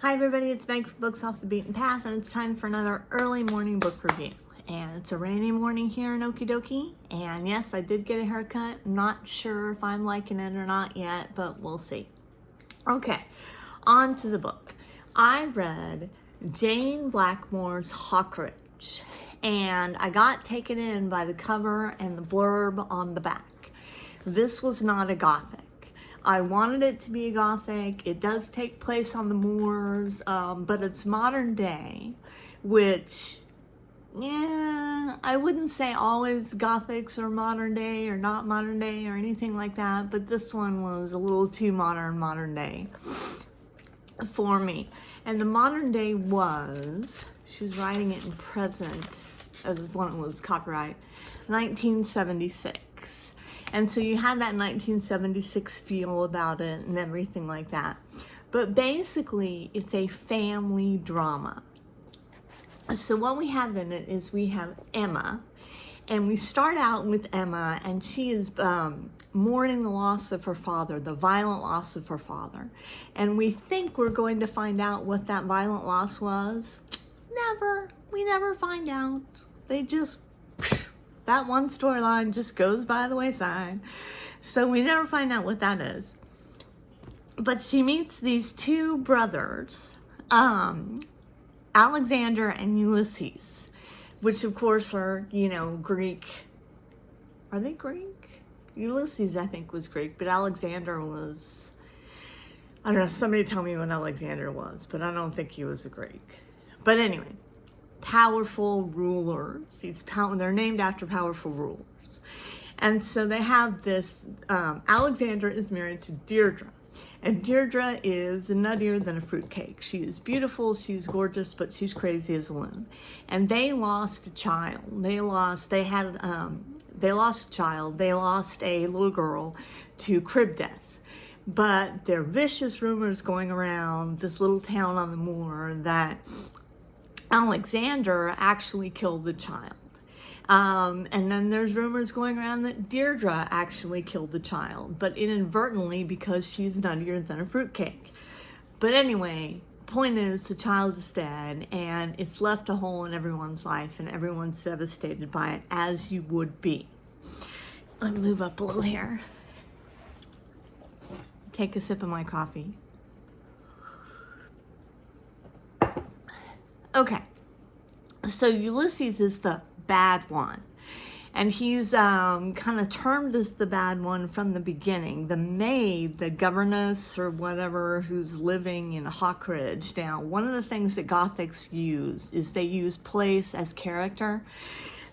Hi everybody, it's Meg from Books Off the Beaten Path, and it's time for another early morning book review. And it's a rainy morning here in Okie Dokie, and yes, I did get a haircut. Not sure if I'm liking it or not yet, but we'll see. Okay, on to the book. I read Jane Blackmore's Hawkridge, and I got taken in by the cover and the blurb on the back. This was not a gothic. I wanted it to be a gothic. It does take place on the moors, but it's modern day, which, yeah, I wouldn't say always gothics are modern day or not modern day or anything like that, but this one was a little too modern day for me. And the modern day was, she was writing it in present, as when it was copyright, 1976. And so you had that 1976 feel about it and everything like that. But basically, it's a family drama. So what we have in it is we have Emma. And we start out with Emma, and she is mourning the loss of her father, the violent loss of her father. And we think we're going to find out what that violent loss was. Never. We never find out. They just... that one storyline just goes by the wayside. So we never find out what that is. But she meets these two brothers, Alexander and Ulysses, which of course are, Greek. Are they Greek? Ulysses, I think, was Greek, but Alexander was, I don't know, somebody tell me what Alexander was, but I don't think he was a Greek. But anyway. Powerful rulers. They're named after powerful rulers. And so they have this, Alexander is married to Deirdre. And Deirdre is nuttier than a fruitcake. She is beautiful, she's gorgeous, but she's crazy as a loon. And they lost a child. They lost a child. They lost a little girl to crib death. But there are vicious rumors going around this little town on the moor that Alexander actually killed the child. And then there's rumors going around that Deirdre actually killed the child, but inadvertently because she's nuttier than a fruitcake. But anyway, point is the child is dead, and it's left a hole in everyone's life, and everyone's devastated by it, as you would be. Let me move up a little here. Take a sip of my coffee. Okay, so Ulysses is the bad one, and he's kind of termed as the bad one from the beginning. The maid, the governess or whatever, who's living in Hawkridge. Now, one of the things that Gothics use is they use place as character.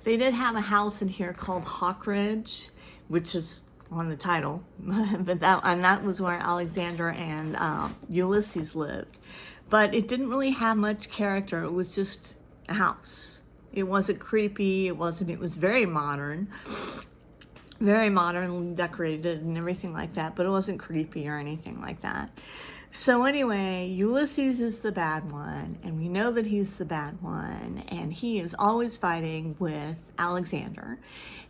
They did have a house in here called Hawkridge, which is on the title, but that was where Alexander and Ulysses lived. But it didn't really have much character. It was just a house. It wasn't creepy. It was very modern decorated and everything like that, but it wasn't creepy or anything like that. So anyway, Ulysses is the bad one, and we know that he's the bad one, and he is always fighting with Alexander.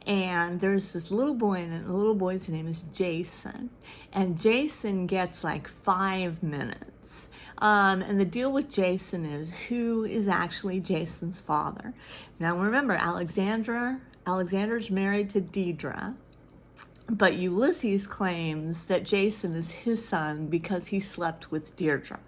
And there's this little boy, and the little boy's name is Jason. And Jason gets like 5 minutes. And the deal with Jason is who is actually Jason's father. Now remember, Alexander's married to Deirdre, but Ulysses claims that Jason is his son because he slept with Deirdre.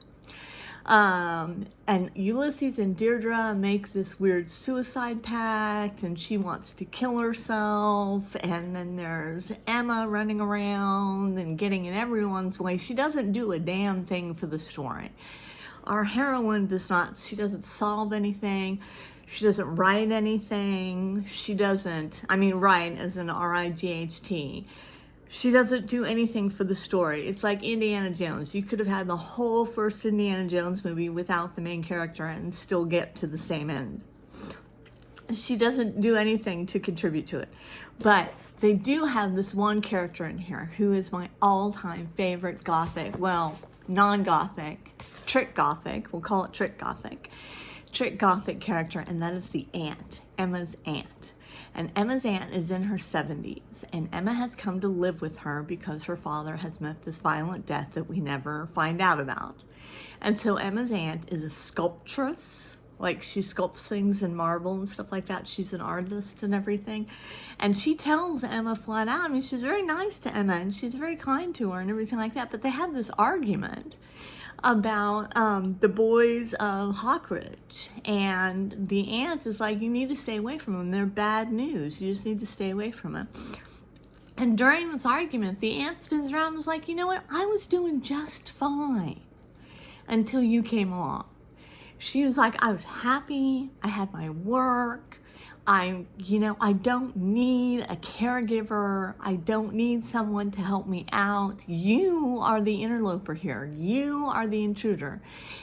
And Ulysses and Deirdre make this weird suicide pact, and she wants to kill herself. And then there's Emma running around and getting in everyone's way. She doesn't do a damn thing for the story. Our heroine doesn't solve anything. She doesn't write anything. Write as in R-I-G-H-T. She doesn't do anything for the story. It's like Indiana Jones. You could have had the whole first Indiana Jones movie without the main character and still get to the same end. She doesn't do anything to contribute to it. But they do have this one character in here who is my all-time favorite Gothic, well, non-Gothic, trick Gothic, we'll call it trick Gothic character, and that is the aunt, Emma's aunt. And Emma's aunt is in her 70s, and Emma has come to live with her because her father has met this violent death that we never find out about. And so Emma's aunt is a sculptress. Like, she sculpts things in marble and stuff like that. She's an artist and everything. And she tells Emma flat out, I mean, she's very nice to Emma and she's very kind to her and everything like that. But they have this argument about the boys of Hawkridge. And the aunt is like, you need to stay away from them. They're bad news. You just need to stay away from them. And during this argument, the aunt spins around and was like, you know what? I was doing just fine until you came along. She was like, I was happy, I had my work, I don't need a caregiver, I don't need someone to help me out. You are the interloper here, you are the intruder,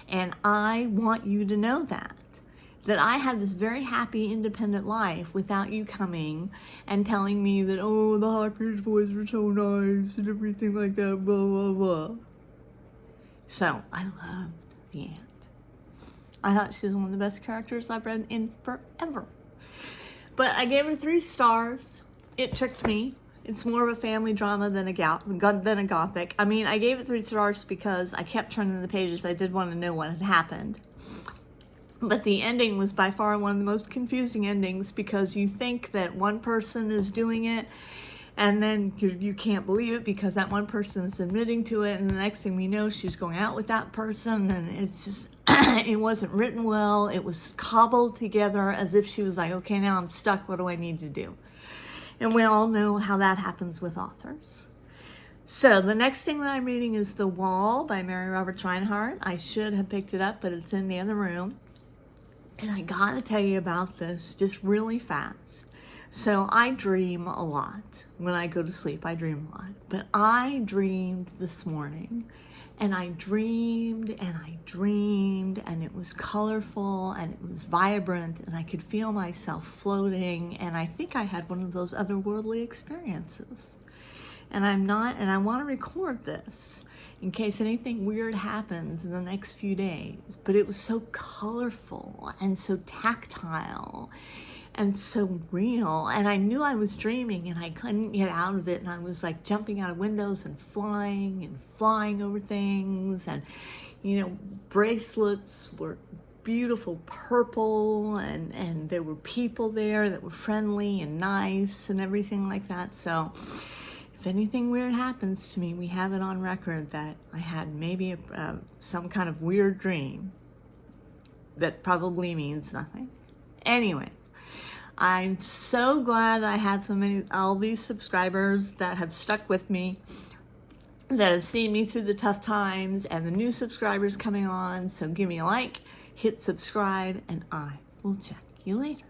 and I want you to know that I had this very happy, independent life without you coming and telling me that, oh, the Hawkridge boys were so nice and everything like that, blah, blah, blah. So, I loved the aunt. I thought she was one of the best characters I've read in forever. But I gave her 3 stars. It tricked me. It's more of a family drama than a gothic. I mean, I gave it 3 stars because I kept turning the pages. I did want to know what had happened. But the ending was by far one of the most confusing endings because you think that one person is doing it and then you can't believe it because that one person is admitting to it, and the next thing we know, she's going out with that person, and it's just, it wasn't written well. It was cobbled together as if she was like, okay, now I'm stuck. What do I need to do? And we all know how that happens with authors. So the next thing that I'm reading is The Wall by Mary Roberts Reinhardt. I should have picked it up, but it's in the other room. And I gotta tell you about this just really fast. So I dream a lot. When I go to sleep, I dream a lot. But I dreamed this morning, and I dreamed, and it was colorful, and it was vibrant, and I could feel myself floating, and I think I had one of those otherworldly experiences. And I want to record this in case anything weird happens in the next few days. But it was so colorful and so tactile and so real, and I knew I was dreaming and I couldn't get out of it, and I was like jumping out of windows and flying over things, and bracelets were beautiful purple, and there were people there that were friendly and nice and everything like that. So if anything weird happens to me, we have it on record that I had maybe some kind of weird dream that probably means nothing. Anyway, I'm so glad I have all these subscribers that have stuck with me, that have seen me through the tough times, and the new subscribers coming on. So give me a like, hit subscribe, and I will check you later.